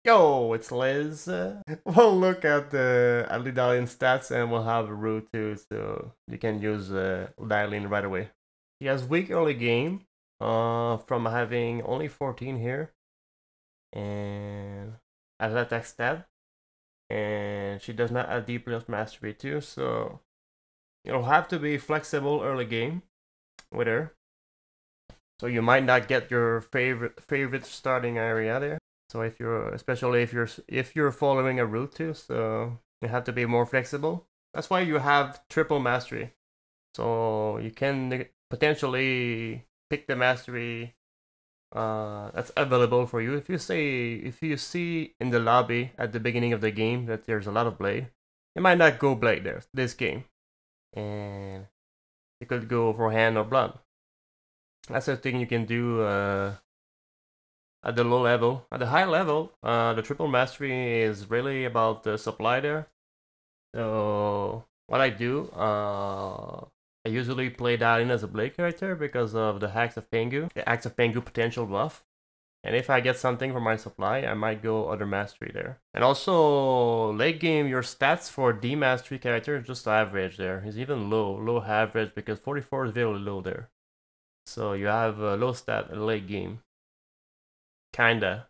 Yo, it's Liz. We'll look at the Lee Dailin stats and we'll have a route too, so you can use Dailin right away. He has weak early game, from having only 14 here, and as attack stat, and she does not have deep enough mastery too, so you'll have to be flexible early game with her. So you might not get your favorite starting area there. So if you're, especially if you're following a route too, so you have to be more flexible. That's why you have triple mastery. So you can potentially pick the mastery that's available for you. If you see in the lobby at the beginning of the game that there's a lot of blade, you might not go blade there this game, and you could go for hand or blood. That's a thing you can do at the low level. At the high level, the triple mastery is really about the supply there. So what I do, I usually play Dailin as a blade character because of the Axe of Pengu, the Axe of Pengu potential buff. And if I get something from my supply, I might go other mastery there. And also, late game, your stats for D mastery character is just average there. It's even low average, because 44 is very low there. So you have a low stat in late game. Kinda.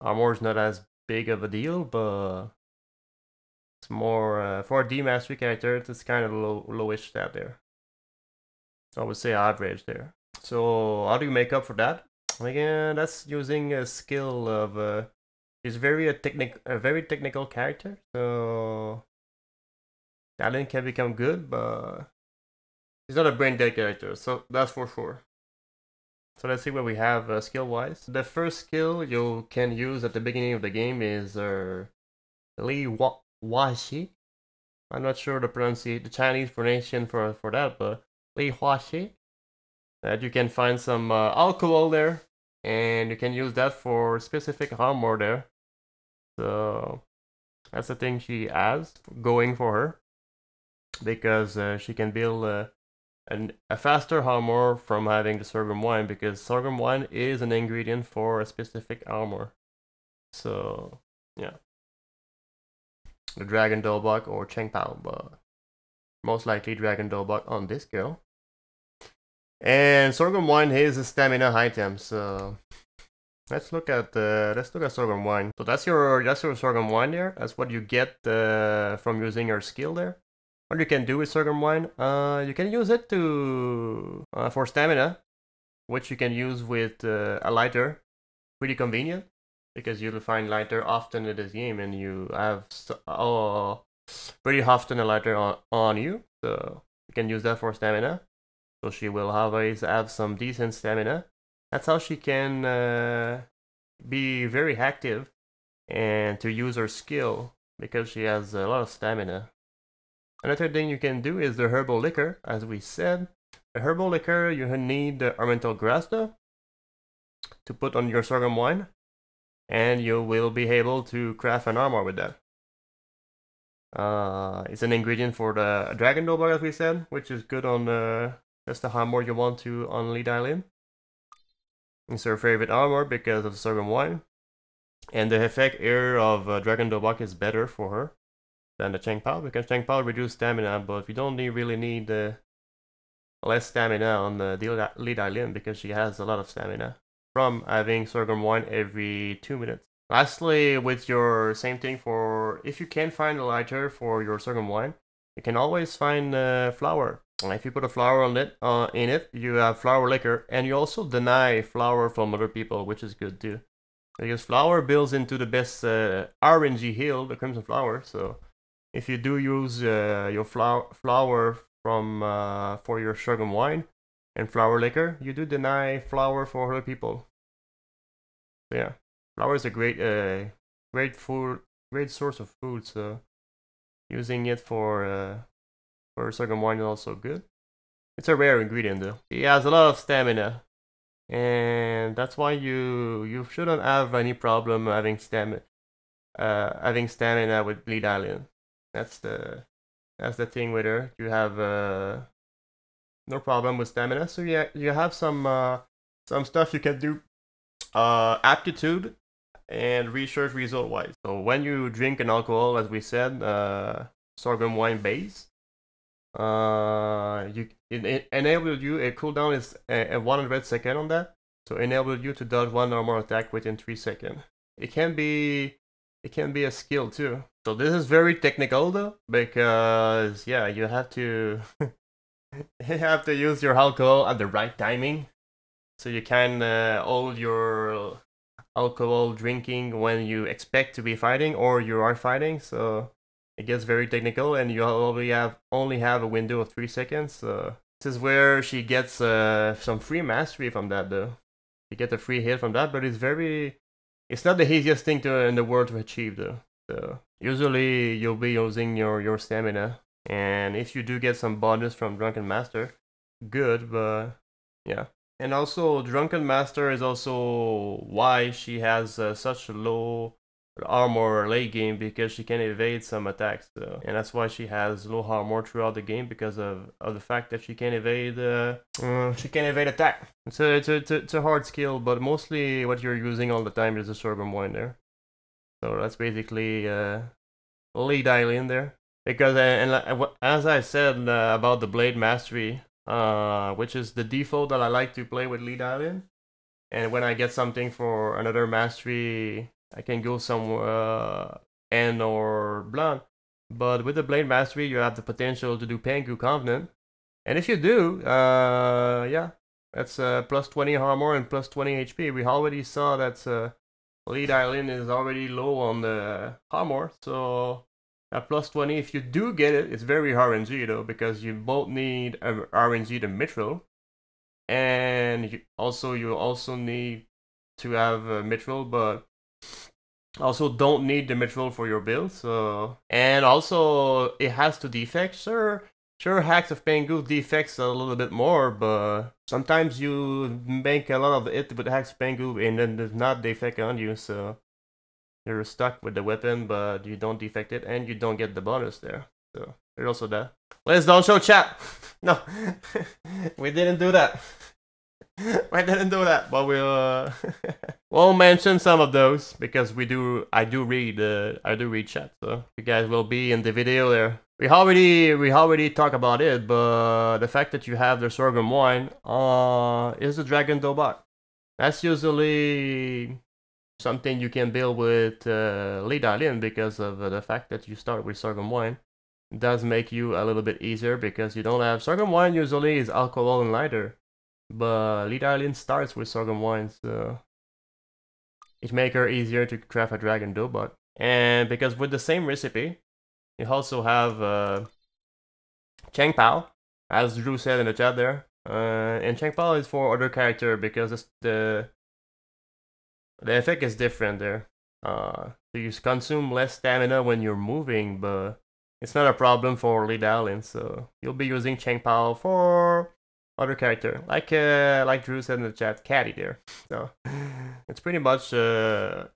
Armor is not as big of a deal, but it's more for a D mastery character. It's kind of lowish stat there. I would say average there. So how do you make up for that? Again, that's using a skill of. He's very technical character. So Dailin can become good, but he's not a brain dead character. So that's for sure. So let's see what we have skill-wise. The first skill you can use at the beginning of the game is Lee Huazi. I'm not sure the Chinese pronunciation for that, but Lee Huazi. That you can find some alcohol there, and you can use that for specific armor there. So that's the thing she has going for her, because she can build a faster armor from having the sorghum wine, because sorghum wine is an ingredient for a specific armor. So yeah, the Dragon Dobok or Cheng Pao, but most likely Dragon Dobok on this girl. And sorghum wine is a stamina item, so let's look at sorghum wine. So that's your sorghum wine there. That's what you get from using your skill there. What you can do with sorghum wine, you can use it to for stamina, which you can use with a lighter. Pretty convenient, because you'll find lighter often in this game, and you have pretty often a lighter on you, so you can use that for stamina. So she will always have some decent stamina. That's how she can be very active and to use her skill, because she has a lot of stamina. Another thing you can do is the herbal liquor, as we said. The herbal liquor, you need the Oriental Grass though, to put on your sorghum wine, and you will be able to craft an armor with that. It's an ingredient for the Dragon Dobok, as we said, which is good on that's the armor you want to on Lee Dailin. It's her favorite armor because of sorghum wine, and the effect here of Dragon Dobok is better for her than the Cheng Pao, because Cheng Pao reduces stamina, but you don't really need less stamina on the Lee Dailin, because she has a lot of stamina from having sorghum wine every 2 minutes. Lastly, with your same thing for, if you can't find a lighter for your sorghum wine, you can always find flour. And if you put a flour on it, in it, you have flour liquor, and you also deny flour from other people, which is good too, because flour builds into the best RNG heal, the crimson flower. So if you do use your flour from for your sorghum wine and flour liquor, you do deny flour for other people. So yeah, flour is a great source of food. So using it for sorghum wine is also good. It's a rare ingredient though. He has a lot of stamina, and that's why you shouldn't have any problem having stamina with Lee Dailin. That's the thing with her. You have no problem with stamina. So yeah, you have some stuff you can do. Aptitude and research result wise. So when you drink an alcohol, as we said, sorghum wine base, it enables you, a cooldown is a 100 second on that, so enable you to dodge one normal attack within 3 seconds. It can be a skill too. So this is very technical though, because yeah, you have to you have to use your alcohol at the right timing, so you can hold your alcohol drinking when you expect to be fighting or you are fighting. So it gets very technical, and you only have a window of 3 seconds. So this is where she gets some free mastery from that though. You get a free hit from that, but it's not the easiest thing in the world to achieve though. So usually you'll be using your stamina, and if you do get some bonus from Drunken Master, good, but yeah. And also Drunken Master is also why she has such low armor late game, because she can evade some attacks, so. And that's why she has low armor throughout the game, because of the fact that she can evade attack. It's a hard skill, but mostly what you're using all the time is the sorghum wine there. So that's basically Lee Dailin there, because as I said about the blade mastery, which is the default that I like to play with Lee Dailin, and when I get something for another mastery, I can go some N or Blunt. But with the blade mastery, you have the potential to do Pengu Covenant, and if you do, yeah, that's plus 20 armor and plus 20 HP. We already saw that Lee Dailin is already low on the armor, so at plus 20, if you do get it, it's very RNG though, because you both need RNG to mithril, and you also need to have mithril, but also don't need the mithril for your build. So, and also it has to defect. Sure, hacks of Pengu defects a little bit more, but sometimes you make a lot of it with hacks of Pengu and then does not defect on you, so you're stuck with the weapon, but you don't defect it and you don't get the bonus there. So there's also that. Let's don't show chat. No, we didn't do that. We didn't do that, but we'll mention some of those, because I do read chat, so you guys will be in the video there. We already talked about it, but the fact that you have the sorghum wine is the dragon Dobok. That's usually something you can build with Lee Dailin, because of the fact that you start with sorghum wine. It does make you a little bit easier, because you don't have sorghum wine usually is alcohol and lighter, but Lee Dailin starts with sorghum wine, so it makes her easier to craft a dragon Dobok. And because with the same recipe, you also have Cheng Pao, as Drew said in the chat there. And Cheng Pao is for other character, because the effect is different there. So you consume less stamina when you're moving, but it's not a problem for Lee Dailin. So you'll be using Cheng Pao for other character, like Drew said in the chat, Caddy there. So it's pretty much it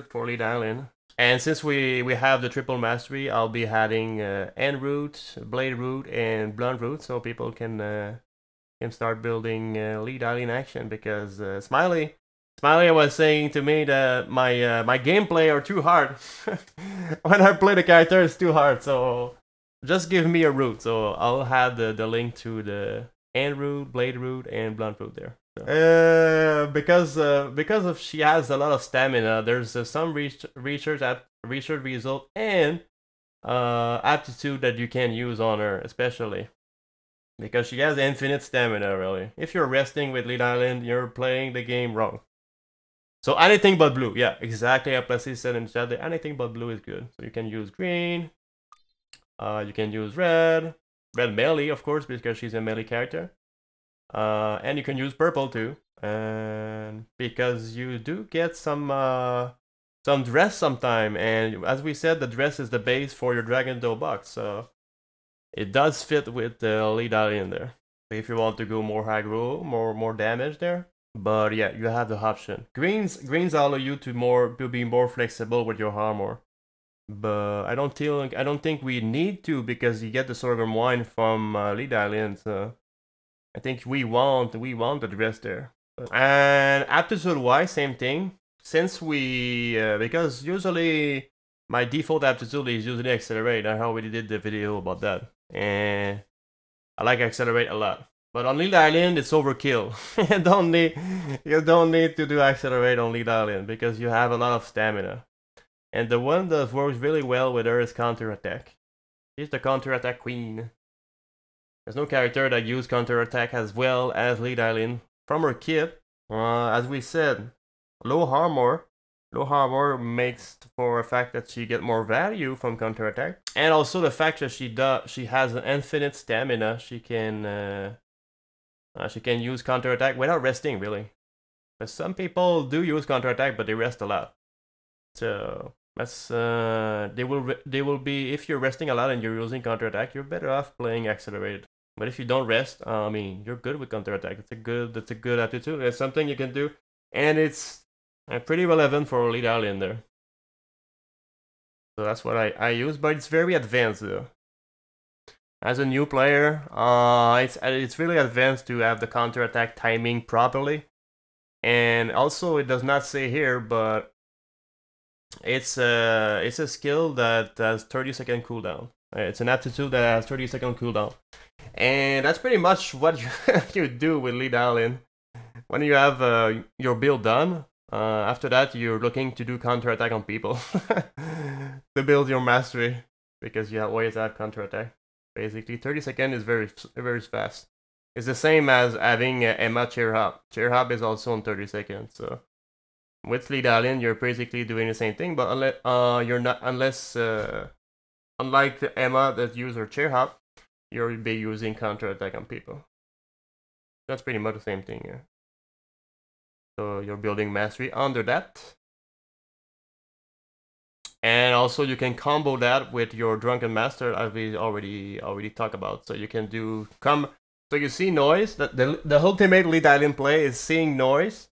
for Lee Dailin. And since we have the triple mastery, I'll be adding End Root, Blade Root, and Blunt Root, so people can start building Lee Dailin action, because Smiley was saying to me that my gameplay are too hard. When I play the character, it's too hard, so just give me a root. So I'll have the link to the End Root, Blade Root, and Blunt Root there. So. Because she has a lot of stamina, there's some research result and aptitude that you can use on her, especially because she has infinite stamina. Really, if you're resting with Lee Dailin, you're playing the game wrong. So anything but blue, yeah, exactly. Plessy said in the chat that anything but blue is good. So you can use green, you can use red melee, of course, because she's a melee character. And you can use purple too, and because you do get some dress sometime, and as we said, the dress is the base for your dragon Dobok, so it does fit with the Lee Dailin there. If you want to go more aggro, more damage there, but yeah, you have the option. Greens allow you to be more flexible with your armor, but I don't think we need to, because you get the sorghum wine from Lee Dailin, so I think we want the dress there. And aptitude wise, same thing. since we because usually my default aptitude is usually accelerate. I already did the video about that, and I like accelerate a lot. But on Lee Dailin, it's overkill. You don't need to do accelerate on Lee Dailin because you have a lot of stamina. And the one that works really well with her is counterattack. She's the counterattack queen. There's no character that uses counterattack as well as Lee Dailin. From her kit, as we said, low armor. Low armor makes for a fact that she get more value from counterattack, and also the fact that she has an infinite stamina. She can use counterattack without resting, really. But some people do use counterattack, but they rest a lot. So that's they will be, if you're resting a lot and you're using counterattack, you're better off playing accelerated. But if you don't rest, I mean, you're good with counterattack. It's a good aptitude. It's something you can do, and it's pretty relevant for Lee Dailin there. So that's what I use, but it's very advanced though. As a new player, it's really advanced to have the counterattack timing properly. And also, it does not say here, but it's a skill that has 30-second cooldown. It's an aptitude that has 30-second cooldown. And that's pretty much what you do with Lee Dailin. When you have your build done, after that you're looking to do counterattack on people to build your mastery, because you always have counterattack. Basically, 30 seconds is very fast. It's the same as having Emma cheer hop. Cheer hop is also on 30 seconds. So with Lee Dailin, you're basically doing the same thing, but unless unlike Emma that use her cheer hop, you'll be using counterattack on people. That's pretty much the same thing here. So you're building mastery under that. And also you can combo that with your Drunken Master, as we already talked about. So you can do so you see noise. The ultimate Lee Dailin play is seeing noise,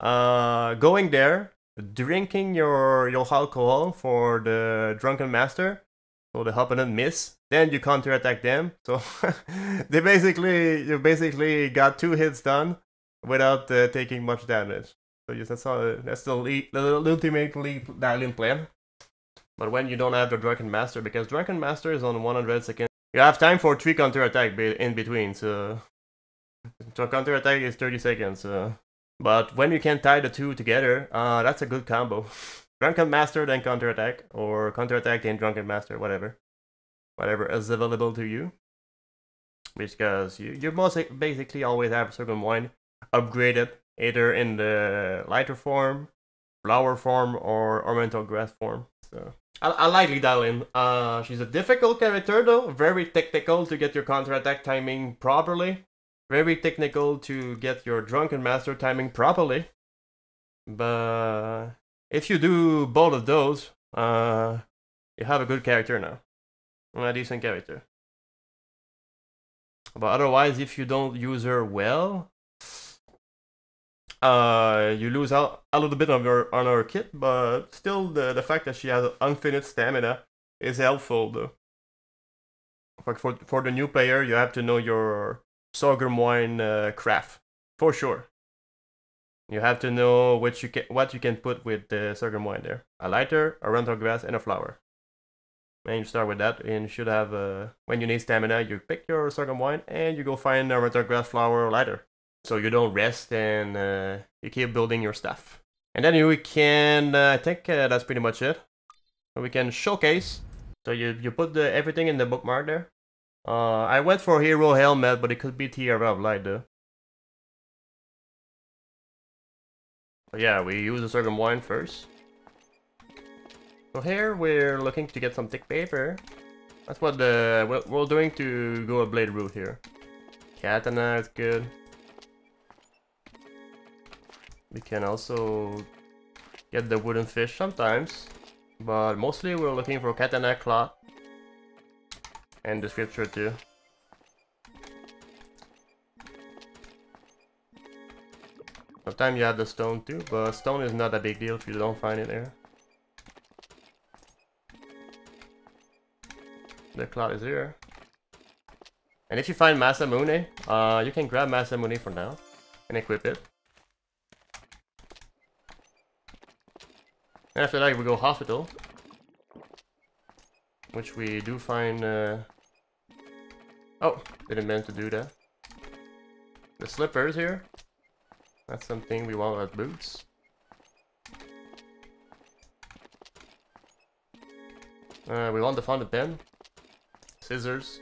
going there, drinking your alcohol for the Drunken Master, so the opponent miss. Then you counterattack them. So you basically got 2 hits done without taking much damage. So yes, that's the ultimate Lee Dailin plan. But when you don't have the Drunken Master, because Drunken Master is on 100 seconds, you have time for 3 counterattack in between. So counterattack is 30 seconds. But when you can tie the 2 together, that's a good combo. Drunken Master then counterattack, or counterattack then Drunken Master, whatever is available to you. Because you most basically always have Circle Wine upgraded either in the lighter form, flower form, or Oriental Grass form. So I like Lee Dailin. She's a difficult character though, very technical to get your counterattack timing properly, very technical to get your Drunken Master timing properly. But if you do both of those, you have a good character now, a decent character. But otherwise, if you don't use her well, you lose out a little bit on her kit, but still the fact that she has infinite stamina is helpful though. For the new player, you have to know your sorghum wine craft for sure. You have to know what you can put with the sorghum wine there: a lighter, a Oriental Grass, and a flower. And you start with that, and you should have when you need stamina, you pick your sorghum wine and you go find a Oriental Grass, flower, or lighter. So you don't rest and you keep building your stuff. And then we can, I think that's pretty much it. So we can showcase. So you put everything in the bookmark there. I went for Hero Helmet, but it could be Tiara of Light though. So yeah, we use the sorghum wine first. So here we're looking to get some thick paper. That's what we're doing to go a blade route here. Katana is good. We can also get the wooden fish sometimes, but mostly we're looking for katana cloth and the scripture too. Sometimes you have the stone too, but stone is not a big deal if you don't find it there. The cloth is here. And if you find Masamune, you can grab Masamune for now and equip it. And after that we go hospital. Which we do find... Oh, didn't mean to do that. The slippers here. That's something we want as boots. We want the fountain pen. Scissors.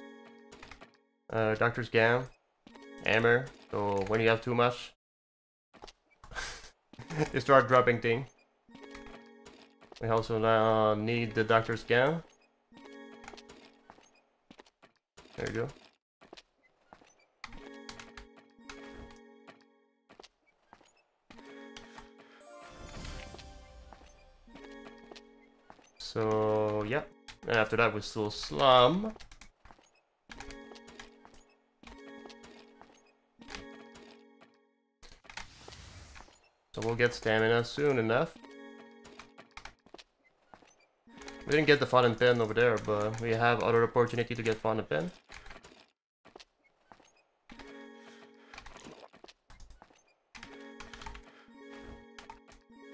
Doctor's gown. Hammer. So when you have too much, you start dropping things. We also now need the doctor's gown. There you go. So yeah, and after that we still slum. So we'll get stamina soon enough. We didn't get the fountain pen over there, but we have other opportunity to get fountain pen.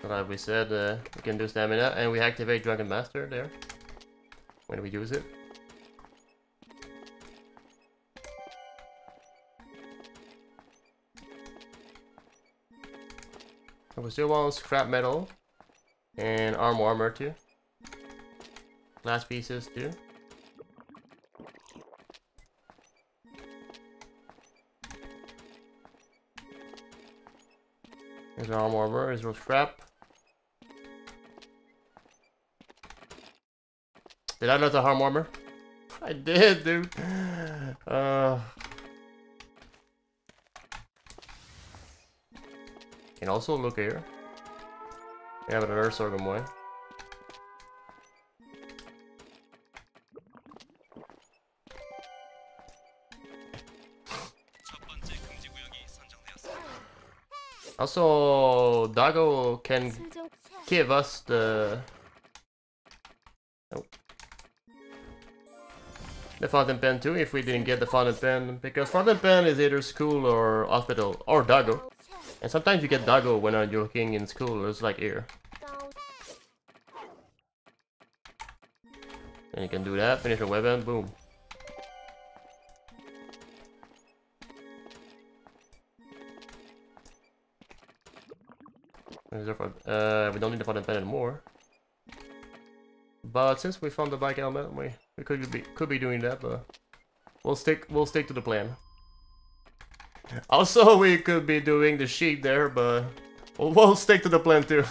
So like we said, we can do stamina, and we activate Drunken Master there when we use it. So we still want scrap metal and armor too. Glass pieces too. There's our armor, there's our scrap. Did I not the harm armor? I did, dude. Can also look here. We have another sorghum wine. Also, Dago can give us the fountain pen too if we didn't get the fountain pen, because fountain pen is either school or hospital or Dago, and sometimes you get Dago when you're looking in school. It's like here, and you can do that. Finish a weapon, boom. We don't need the fountain pen anymore. But since we found the bike helmet, we could be doing that, but we'll stick to the plan. Also, we could be doing the sheep there, but we'll stick to the plan too.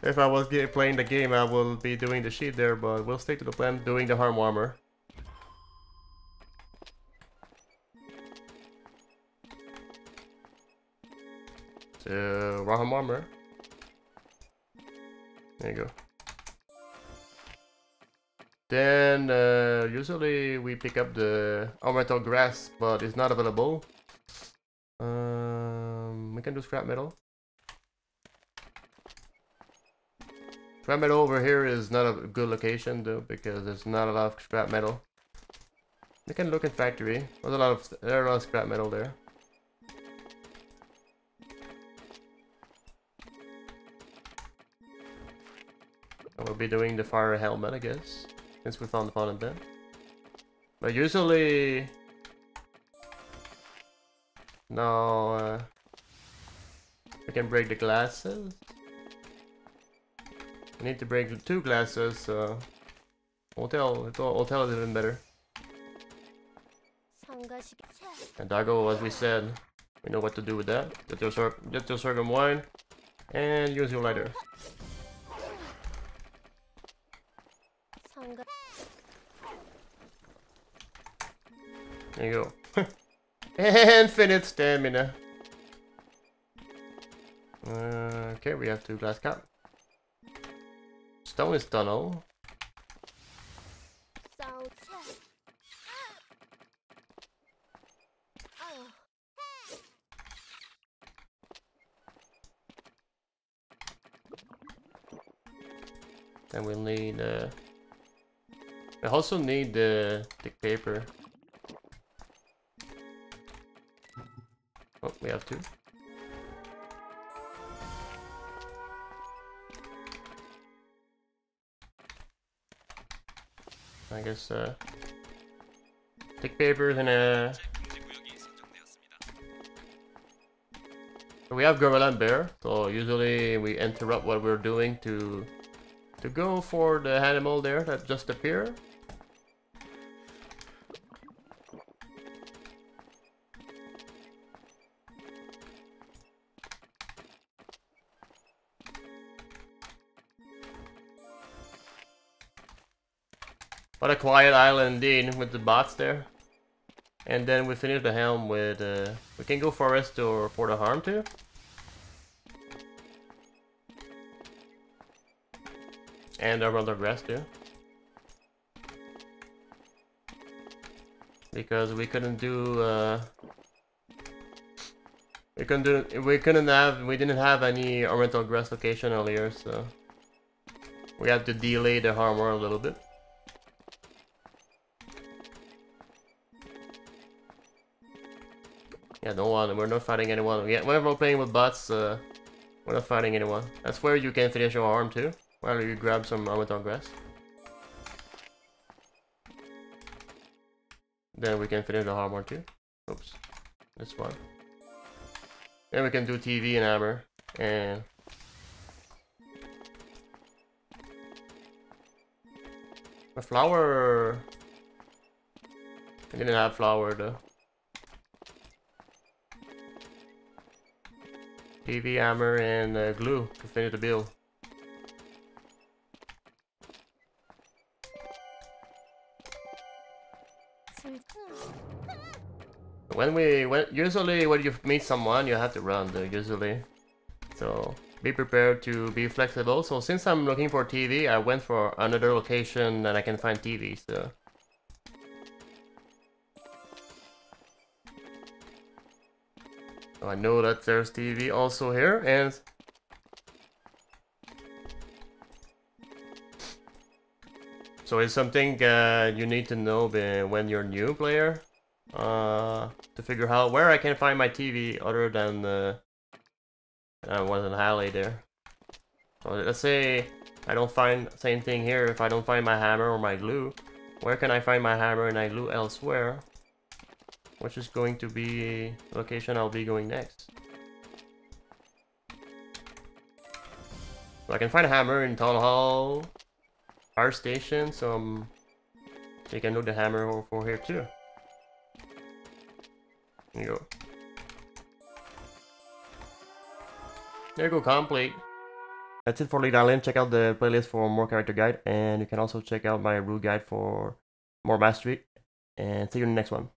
If I was playing the game, I will be doing the sheep there, but we'll stick to the plan, doing the harm armor. So, harm armor. There you go. Then, usually we pick up the Oriental Grass, but it's not available. We can do scrap metal. Scrap metal over here is not a good location though, because there's not a lot of scrap metal. We can look in factory. There are a lot of scrap metal there. We'll be doing the fire helmet, I guess, since we found the fountain pen. But usually, no, we can break the glasses. We need to break 2 glasses, so hotel is even better. And Dago, as we said, we know what to do with that. Get your sorghum wine, and use your lighter. There you go. Infinite stamina. Okay, we have 2 glass cap. Stone is tunnel. Then we'll need I also need the thick paper. Oh, we have 2. I guess take papers and we have gorilla and bear, so usually we interrupt what we're doing to go for the animal there that just appeared. What a quiet island indeed with the bots there. And then we finish the helm with we can go forest or for the harm too. And Oriental Grass too. Because we couldn't do we didn't have any Oriental Grass location earlier, so we had to delay the armor a little bit. Yeah, don't want. We're not fighting anyone. Yeah, whenever we're playing with bots, we're not fighting anyone. That's where you can finish your arm too, while you grab some Oriental Grass. Then we can finish the armor too. Oops, this one. Then we can do TV and hammer and. A flower. I didn't have flower though. PV, hammer, and glue to finish the build. Usually when you meet someone, you have to run though, usually. So be prepared to be flexible. So since I'm looking for TV, I went for another location that I can find TV. So. I know that there's TV also here, and so it's something you need to know when you're a new player to figure out where I can find my TV other than was an alley there. So let's say I don't find same thing here. If I don't find my hammer or my glue, where can I find my hammer and my glue elsewhere? Which is going to be the location I'll be going next. So I can find a hammer in Town Hall, Fire Station, so you can look the hammer for here too. There you go. There you go, complete. That's it for Lee Dailin. Check out the playlist for more character guide, and you can also check out my route guide for more mastery. And see you in the next one.